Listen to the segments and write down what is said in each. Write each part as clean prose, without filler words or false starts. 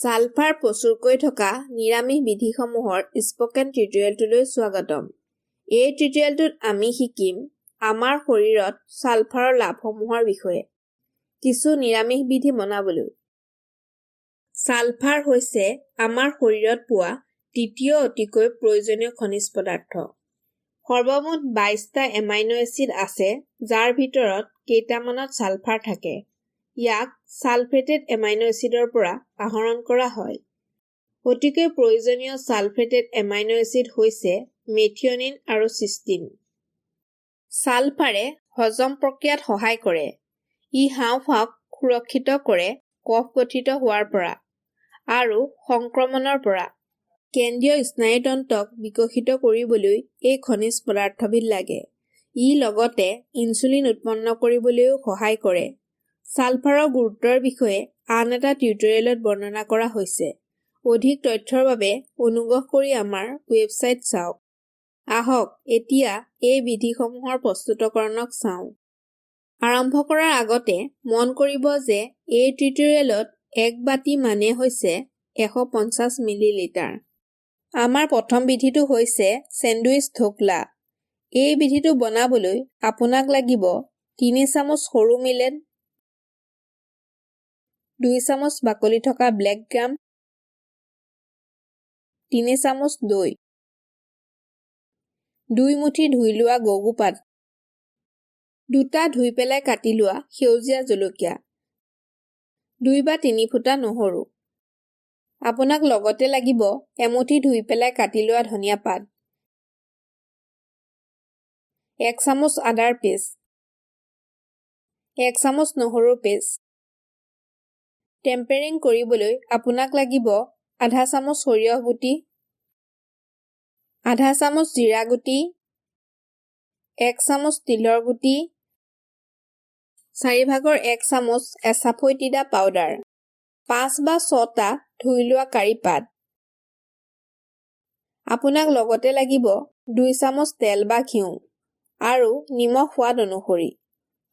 Sulphur প্ৰচুৰকৈ থকা নিৰামিষ বিধিসমূহৰ spoken টিউটোৰিয়েলটোলৈ স্বাগতম। এই টিউটোৰিয়েলটোত আমি শিকিম আমাৰ শৰীৰত সালফাৰৰ লাভসমূহৰ বিষয়ে। কিছু নিৰামিষ বিধি বনাবলৈ। সালফাৰ হৈছে আমাৰ শৰীৰত পোৱা তৃতীয় অতিকৈ প্ৰয়োজনীয় খনিজ পদাৰ্থ। সৰ্বমুঠ 22টা এমাইনো এচিড আছে, যাৰ ভিতৰত কেইটামানত সালফাৰ থাকে। ইয়াক সালফেটেড এমাইনো এচিডৰ পৰা আহৰণ কৰা হয়। অতিকৈ প্ৰয়োজনীয় সালফেটেড এমাইনো এচিড হৈছে মেথিঅনিন আৰু চিষ্টিন। সালফাৰে হজম প্ৰক্ৰিয়াত সহায় কৰে। ই হাঁওফাঁওক সুৰক্ষিত কৰে কফ গঠিত হোৱাৰ পৰা আৰু সংক্ৰমণৰ পৰা। কেন্দ্ৰীয় স্নায়ুতন্ত্ৰক বিকশিত কৰিবলৈ এই খনিজ পদাৰ্থবিধ লাগে। ই লগতে ইনচুলিন উৎপন্ন কৰিবলৈও সহায় কৰে। সালফাৰৰ গুৰুত্বৰ বিষয়ে আন এটা টিউটোৰিয়েলত বৰ্ণনা কৰা হৈছে। অধিক তথ্যৰ বাবে অনুগ্ৰহ কৰি আমাৰ ৱেবছাইট চাওক। আহক এতিয়া এই বিধিসমূহৰ প্ৰস্তুতকৰণক চাওঁ। আৰম্ভ কৰাৰ আগতে মন কৰিব যে এই টিউটোৰিয়েলত 1 বাটি মানে হৈছে 150 মিলিলিটাৰ। আমাৰ প্ৰথম বিধিটো হৈছে চেণ্ডউইচ ধ'কলা। এই বিধিটো বনাবলৈ আপোনাক লাগিব 3 চামুচ সৰু মিলেট, 2 চামুচ বাকলি থকা ব্লেক গ্ৰাম, 3 চামুচ দৈ, 2 মুঠি ধুই লোৱা গগু পাত, 2টা ধুই পেলাই কাটি লোৱা সেউজীয়া জলকীয়া, 2 বা 3 ফুটা নহৰু। আপোনাক লগতে লাগিব এমুঠি ধুই পেলাই কাটি লোৱা ধনিয়া পাত, 1 চামুচ আদাৰ পেষ্ট, 1 চামুচ নহৰুৰ পেষ্ট। টেম্পাৰিং কৰিবলৈ আপোনাক লাগিব আধা চামুচ সৰিয়হ গুটি, আধা চামুচ জিৰা গুটি, 1 চামুচ তিলৰ গুটি, 4/1 চামুচ এচাফৈটিডা পাউডাৰ, 5 বা 6টা ধুই লোৱা কাৰি পাত। আপোনাক লগতে লাগিব 2 চামুচ তেল বা ঘিউ আৰু নিমখ সোৱাদ অনুসৰি।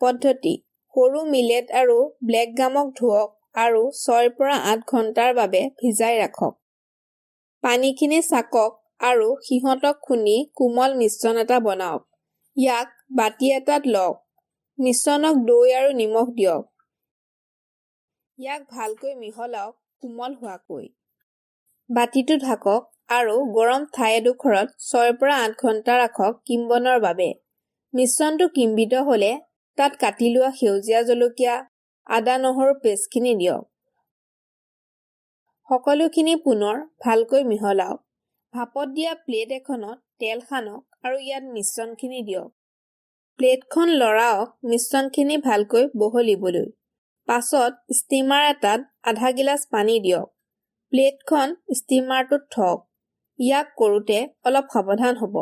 পদ্ধতি: সৰু মিলেট আৰু ব্লেক গ্ৰামক ধুওক আৰু 6 পৰা 8 ঘণ্টাৰ বাবে ভিজাই ৰাখক। পানীখিনি চাকক আৰু সিহঁতক খুন্দি কোমল মিশ্ৰণ এটা বনাওক। ইয়াক বাটি এটাত লওক। মিশ্ৰণক দৈ আৰু নিমখ দিয়ক। ইয়াক ভালকৈ মিহলাওক কোমল হোৱাকৈ। বাটিটো ঢাকক আৰু গৰম ঠাই এডোখৰত 6 পৰা 8 ঘণ্টা ৰাখক কিম্বনৰ বাবে। মিশ্ৰণটো কিম্বিত হ'লে তাত কাটি লোৱা সেউজীয়া জলকীয়া, আদা নহৰু পেষ্টখিনি দিয়ক। সকলোখিনি পুনৰ ভালকৈ মিহলাওক। ভাপত দিয়া প্লেট এখনত তেল সানক আৰু ইয়াত মিশ্ৰণখিনি দিয়ক। প্লেটখন লৰাওক মিশ্ৰণখিনি ভালকৈ বহলিবলৈ। পাছত ষ্টিমাৰ এটাত আধা গিলাচ পানী দিয়ক। প্লেটখন ষ্টিমাৰটোত থওক। ইয়াক কৰোঁতে অলপ সাৱধান হ'ব।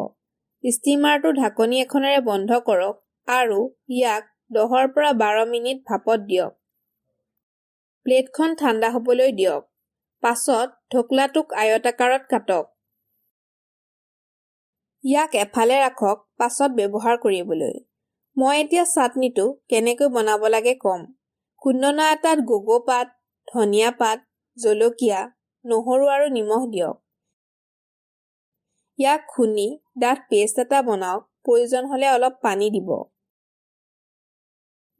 ষ্টিমাৰটো ঢাকনি এখনেৰে বন্ধ কৰক আৰু ইয়াক 10 পৰা 12 মিনিট ভাপত দিয়ক। প্লেটখন ঠাণ্ডা হ'বলৈ দিয়ক। পাছত ধ'কলাটোক আয়তাকাৰত কাটক। ইয়াক এফালে ৰাখক পাছত ব্যৱহাৰ কৰিবলৈ। মই এতিয়া চাটনিটো কেনেকৈ বনাব লাগে কম। খুন্দনা এটাত গগো পাত, ধনিয়া পাত, জলকীয়া, নহৰু আৰু নিমখ দিয়ক। ইয়াক খুন্দি ডাঠ পেষ্ট এটা বনাওক। প্ৰয়োজন হ'লে অলপ পানী দিব।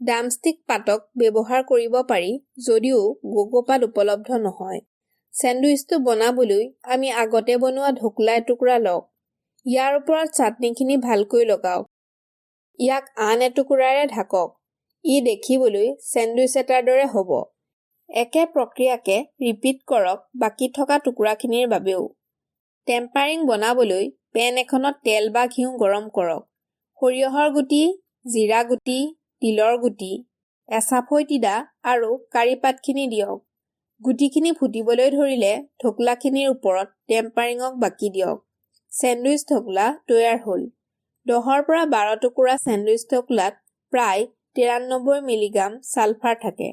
ডামষ্টিক পাতক ব্যৱহাৰ কৰিব পাৰি যদিও গগো পাত উপলব্ধ নহয়। চেণ্ডউইচটো বনাবলৈ আমি আগতে বনোৱা ধ'কলা এটুকুৰা লওক। ইয়াৰ ওপৰত চাটনিখিনি ভালকৈ লগাওক। ইয়াক আন এটুকুৰাৰে ঢাকক। ই দেখিবলৈ চেণ্ডউইচ এটাৰ দৰে হ'ব। একে প্ৰক্ৰিয়াকে ৰিপিট কৰক বাকী থকা টুকুৰাখিনিৰ বাবেও। টেম্পাৰিং বনাবলৈ পেন এখনত তেল বা ঘিউ গৰম কৰক। সৰিয়হৰ গুটি, জিৰা গুটি, তিলৰ গুটি, এচাফৈটিডা আৰু কাৰি পাতখিনি দিয়ক। গুটিখিনি ফুটিবলৈ ধৰিলে ধ'কলাখিনিৰ ওপৰত টেম্পাৰিঙক বাকি দিয়ক। চেণ্ডউইচ ধ'কলা তৈয়াৰ হ'ল। 10 পৰা 12 টুকুৰা চেণ্ডউইচ ধ'কলাত প্ৰায় 93 মিলিগ্ৰাম সালফাৰ থাকে।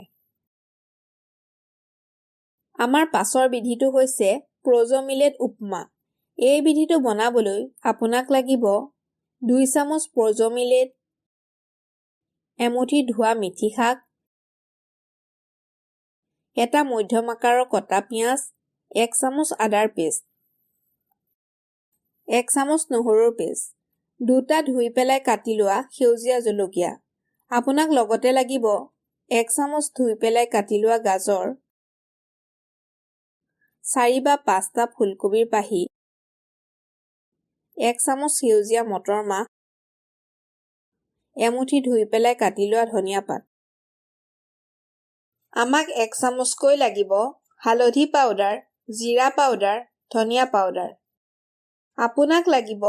আমাৰ পাছৰ বিধিটো হৈছে প্ৰ'জ-মিলেট উপমা। এই বিধিটো বনাবলৈ আপোনাক লাগিব 2 চামুচ প্ৰ'জ-মিলেট, এমুঠি ধোৱা মিঠি শাক, এটা মধ্যম আকাৰৰ কটা পিঁয়াজ, 1 চামুচ আদাৰ পেষ্ট, 1 চামুচ নহৰুৰ পেষ্ট, 2টা ধুই পেলাই কাটি লোৱা সেউজীয়া জলকীয়া। আপোনাক লগতে লাগিব 1 চামুচ ধুই পেলাই কাটি লোৱা গাজৰ, 4 বা 5টা ফুলকবিৰ পাহি, 1 চামুচ সেউজীয়া মটৰ মাহ, এমুঠি ধুই পেলাই কাটি লোৱা ধনিয়া পাত। আমাক 1 চামুচকৈ লাগিব হালধি পাউডাৰ, জিৰা পাউডাৰ, ধনিয়া পাউডাৰ। আপোনাক লাগিব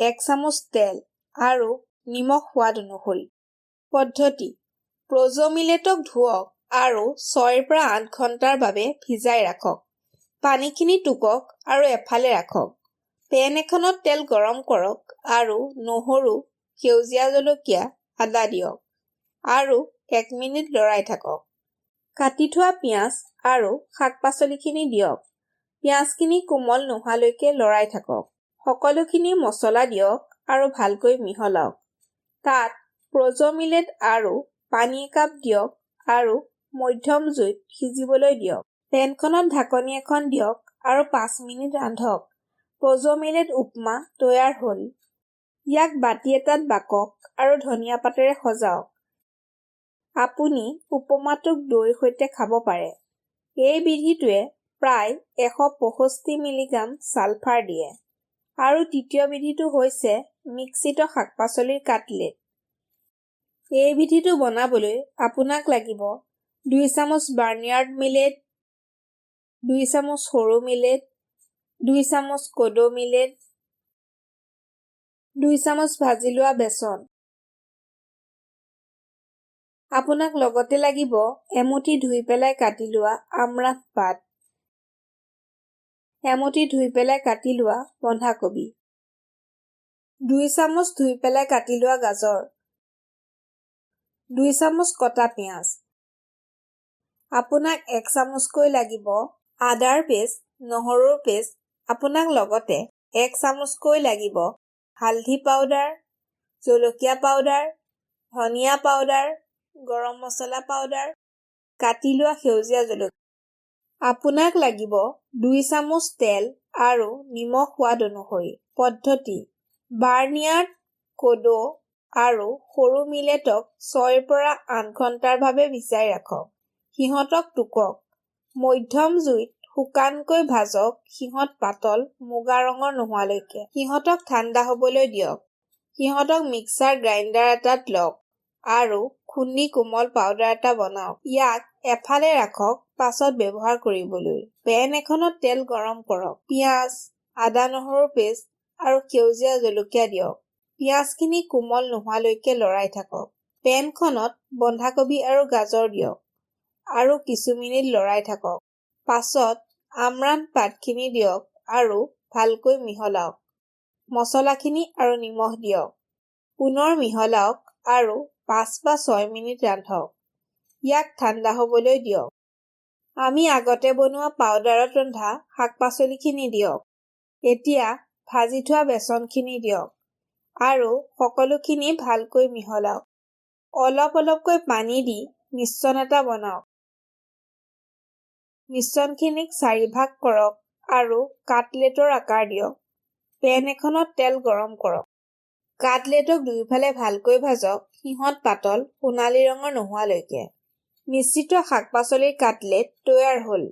1 চামুচ তেল আৰু নিমখ সোৱাদ অনুসৰি। পদ্ধতি: প্ৰজমিলেটক ধুওক আৰু 6 পৰা 8 ঘণ্টাৰ বাবে ভিজাই ৰাখক। পানীখিনি টুকক আৰু এফালে ৰাখক। পেন এখনত তেল গৰম কৰক আৰু নহৰু, সেউজীয়া জলকীয়া, আদা দিয়ক আৰু 1 মিনিট লৰাই থাকক। কাটি থোৱা পিঁয়াজ আৰু শাক-পাচলিখিনি দিয়ক। পিঁয়াজখিনি কোমল নোহোৱালৈকে লৰাই থাকক। সকলোখিনি মছলা দিয়ক আৰু ভালকৈ মিহলাওক। তাত প্ৰজমিলেট আৰু পানী একাপ দিয়ক আৰু মধ্যম জুইত সিজিবলৈ দিয়ক। পেনখনত ঢাকনি এখন দিয়ক আৰু 5 মিনিট ৰান্ধক। প্ৰজমিলেট উপমা তৈয়াৰ হ'ল। ইয়াক বাটি এটাত বাকক আৰু ধনিয়া পাতেৰে সজাওক। আপুনি উপমাটোক দৈৰ সৈতে খাব পাৰে। এই বিধিটোৱে প্ৰায় 165 মিলিগ্ৰাম ছালফাৰ দিয়ে। আৰু তৃতীয় বিধিটো হৈছে মিক্সিত শাক-পাচলিৰ কাটলেট। এই বিধিটো বনাবলৈ আপোনাক লাগিব 2 চামুচ বাৰ্ণিয়াৰ্ড মিলেট, 2 চামুচ সৰু মিলেট, 2 চামুচ কোডো মিলেট, 2 চামুচ ভাজি লোৱা বেচন। আপোনাক লগতে লাগিব এমুঠি ধুই পেলাই কাটি লোৱা আমৰান্ত পাত, এমুঠি ধুই পেলাই কাটি লোৱা বন্ধাকবি, 2 চামুচ ধুই পেলাই কাটি লোৱা গাজৰ, 2 চামুচ কটা পিঁয়াজ। আপোনাক 1 চামুচকৈ লাগিব আদাৰ পেষ্ট, নহৰুৰ পেষ্ট। আপোনাক লগতে 1 চামুচকৈ লাগিব হালধি পাউডাৰ, জলকীয়া পাউডাৰ, ধনিয়া পাউডাৰ, গৰম মছলা পাউডাৰ, কাটি লোৱা সেউজীয়া জলকীয়া। আপোনাক লাগিব 2 চামুচ তেল আৰু নিমখ সোৱাদ অনুসৰি। পদ্ধতি: বাৰ্ণিয়াৰ্ড, কোডো আৰু সৰু মিলেটক 6 পৰা 8 ঘণ্টাৰ বাবে ভিজাই ৰাখক। সিহঁতক টুকক। মধ্যম জুইত শুকানকৈ ভাজক। সিহঁত পাতল মুগা ৰঙৰ নোহোৱালৈকে। সিহঁতক ঠাণ্ডা হ'বলৈ দিয়ক। সিহঁতক মিক্সাৰ গ্ৰাইণ্ডাৰ এটাত লওক আৰু খুন্দি কোমল পাউডাৰ এটা বনাওক। ইয়াক এফালে ৰাখক পাছত ব্যৱহাৰ কৰিবলৈ। পেন এখনত তেল গৰম কৰক। পিঁয়াজ, আদা নহৰুৰ পেষ্ট আৰু সেউজীয়া জলকীয়া দিয়ক। পিঁয়াজখিনি কোমল নোহোৱালৈকে লৰাই থাকক। পেনখনত বন্ধাকবি আৰু গাজৰ দিয়ক আৰু কিছু মিনিট লৰাই থাকক। পাছত আমৰান্ত পাতখিনি দিয়ক আৰু ভালকৈ মিহলাওক। মছলাখিনি আৰু নিমখ দিয়ক। পুনৰ মিহলাওক আৰু 5 বা 6 মিনিট ৰান্ধক। ইয়াক ঠাণ্ডা হ'বলৈ দিয়ক। আমি আগতে বনোৱা পাউডাৰত ৰন্ধা শাক-পাচলিখিনি দিয়ক। এতিয়া ভাজি থোৱা বেচনখিনি দিয়ক আৰু সকলোখিনি ভালকৈ মিহলাওক। অলপ অলপকৈ পানী দি মিশ্ৰণ এটা বনাওক। মিশ্ৰণখিনিক 4 ভাগ কৰক আৰু কাটলেটৰ আকাৰ দিয়ক। পেন এখনত তেল গৰম কৰক। কাটলেটক দুয়োফালে ভালকৈ ভাজক। সিহঁত পাতল সোণালী ৰঙৰ নোহোৱালৈকে। মিশ্ৰিত শাক-পাচলিৰ কাটলেট তৈয়াৰ হ'ল।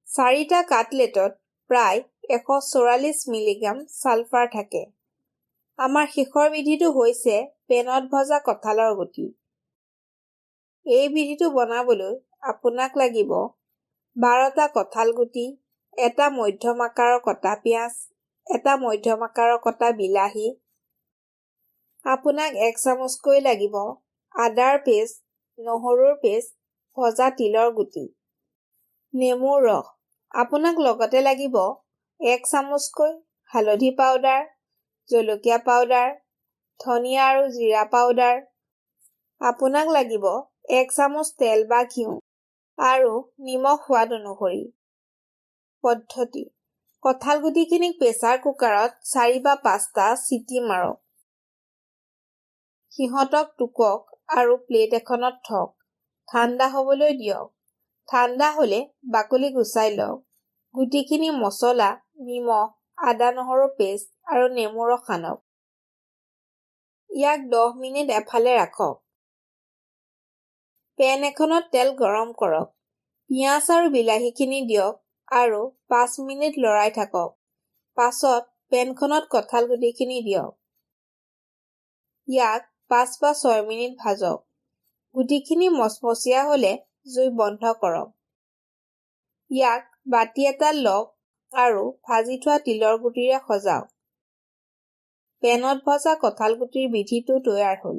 4টা কাটলেটত প্ৰায় 144 মিলিগ্ৰাম ছালফাৰ থাকে। আমাৰ শেষৰ বিধিটো হৈছে পেনত ভজা কঁঠালৰ গুটি। এই বিধিটো বনাবলৈ আপোনাক লাগিব 12টা কঁঠাল গুটি, এটা মধ্যম আকাৰৰ কটা পিঁয়াজ, এটা মধ্যম আকাৰৰ কটা বিলাহী। আপোনাক 1 চামুচকৈ লাগিব আদাৰ পেষ্ট, নহৰুৰ পেষ্ট, ভজা তিলৰ গুটি, নেমুৰ ৰস। আপোনাক লগতে লাগিব 1 চামুচকৈ হালধি পাউডাৰ, জলকীয়া পাউডাৰ, ধনিয়া আৰু জিৰা পাউডাৰ। আপোনাক লাগিব 1 চামুচ তেল বা ঘিউ আৰু নিমখ সোৱাদ অনুসৰি। পদ্ধতি: কঁঠাল গুটিখিনিক প্ৰেছাৰ কুকাৰত 4 বা 5টা চিটি মাৰক। সিহঁতক টুকক আৰু প্লেট এখনত থওক। ঠাণ্ডা হ'বলৈ দিয়ক। ঠাণ্ডা হলে বাকলি গুচাই লওক। গুটিখিনি মছলা, নিমখ, আদা নহৰু পেষ্ট আৰু নেমু ৰস সানক। ইয়াক 10 মিনিট এফালে ৰাখক। পেন এখনত তেল গৰম কৰক। পিঁয়াজ আৰু বিলাহীখিনি দিয়ক আৰু 5 মিনিট লৰাই থাকক। পাছত পেনখনত কঁঠাল গুটিখিনি দিয়ক। ইয়াক 5 বা 6 মিনিট ভাজক। গুটিখিনি মচমচীয়া হলে জুই বন্ধ কৰক। ইয়াক বাতি এটাত লওক আৰু ভাজি থোৱা তিলৰ গুটিৰে সজাওক। পেনত ভজা কঁঠাল গুটিৰ বিধিটো তৈয়াৰ হ'ল।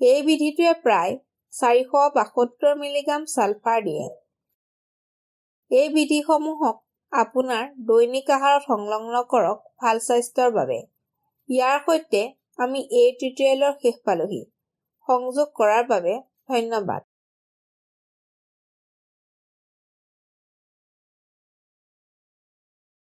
এই বিধিটোৱে প্ৰায় 472 মিলিগ্ৰাম ছালফাৰ দিয়ে। এই বিধিসমূহক আপোনাৰ দৈনিক আহাৰত সংলগ্ন কৰক ভাল স্বাস্থ্যৰ বাবে। ইয়াৰ সৈতে আমি এই টিউটোৰিয়েলৰ শেষ পালোহি। সংযোগ কৰাৰ বাবে ধন্যবাদ।